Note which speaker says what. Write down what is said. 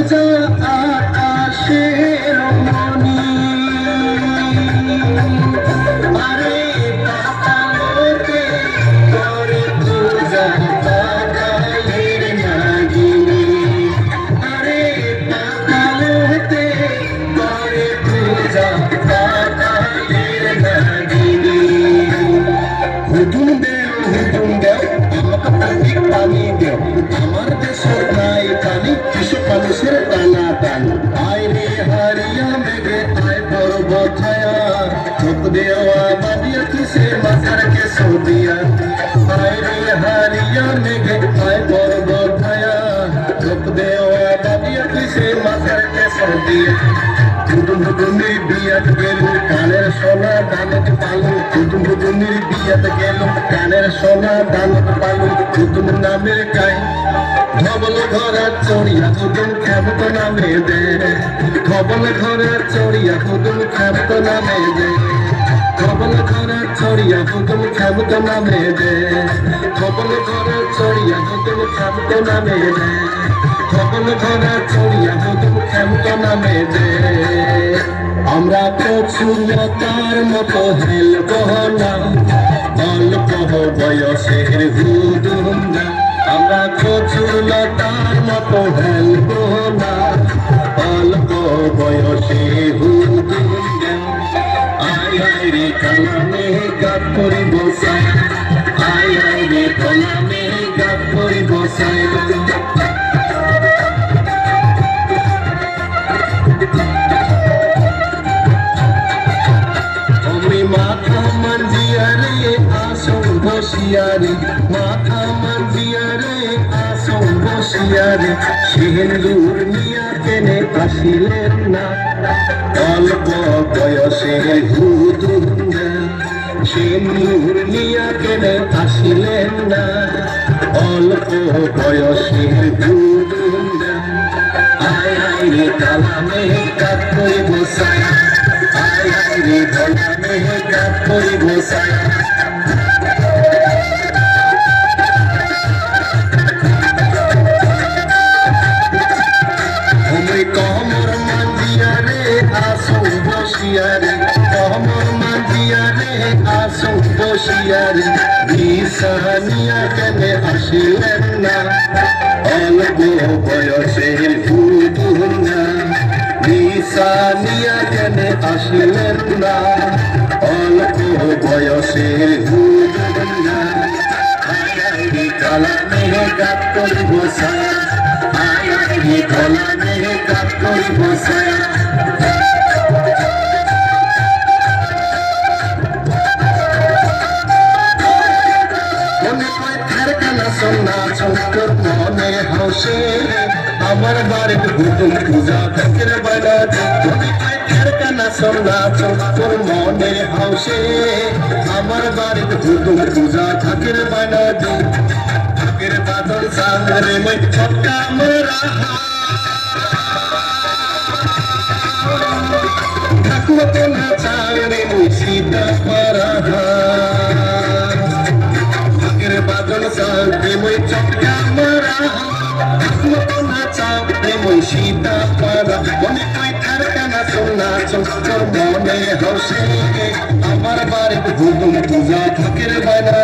Speaker 1: ভেজা আকাশের মনি আরে পাতালোতে করে পূজা পাতালের নাগিনী আরে পাতালোতে করে পূজা পাতালের নাগিনী হুকুম দেও আমাকে পানি দেও আমার দেশের নাই পানি কিছু মানুষের টানা টান আয় রে হারিয়া মেঘে আয় পর্বত ছায়া চোখ দেওয়া বাদিয়া তুসে মাথার কে সৌদিয়া আয় রে হারিয়া মেঘে আয় পর্বত ছায়া চোখ দেওয়া বাদিয়া তুসে মাথার কে সৌদিয়া হুদুমের বিয়াত গেল কানের সোনা দানত পালু হুদুমের বিয়াত গেল কানের সোনা দানত পালু হুদুম নামের গাই ধবল ঘরে চড়িয়া হুদুম খেমত নামে দে ধবল ঘরে চড়িয়া হুদুম খেমত নামে দে ধবল ঘরে চড়িয়া হুদুম খেমত নামে দে ধবল ঘরে চড়িয়া হুদুম খেমত নামে দে ধবল ঘরে চড়িয়া হুদুম খেমত নামে দে আমরা কচুলতার মতো হেলব না অল্প বয়সের হুদুম না আমরা কচুলতার মতো হেলব না অল্প বয়সে হুদুম না আয় আয় রে কালামে গাপ করি বসাই আয় আয় রে কালামে গাপ করি বসাই মাথা মানজিয়া রে আসন বসিয়া রে মাথা মানজিয়া রে আসন বসিয়া রে সিন্দুর নিয়া কেনে আসিলেন না অল্প বয়সে হুদুম না সিন্দুর নিয়া কেনে আসিলেন না অল্প বয়সে হুদুম না আয় আয় রে কালামে কাপ করি বসাই আয় আয় রে কালামে কাপ করি বসাই কমর মাঞ্জিয়া রে আসন বসিয়া রে কমর মাঞ্জিয়া রে আসন বসিয়া রে বিছানিয়া কেনে আসিলেন না অল্প বয়সের হুদুম না বিছানিয়া কেনে আসিলেন না অল্প বয়সের হুদুম না আয় আয় রে কালামে গাপ করি বসাই আয় আয় রে কালামে গাপ করি বসাই তোর মনে হাসে আমার বাড়ির হুদুম পূজা থাকের বেলা কানা সোনা তোর মনে হাসে আমার বাড়ির হুদুম পূজা থাকের বেলা থাকের বাদল সামনে মই ছক্কা মোরা ঠাকুর তো না চালে মই সীতা পারা বাদল সাথে মই চটকা মারা না চাপে মই সীতা পারা মনে কই থার কানা সোনা তোর মনে হাসে আমার বাড়িতে হুদুম পূজা থাকের বেলা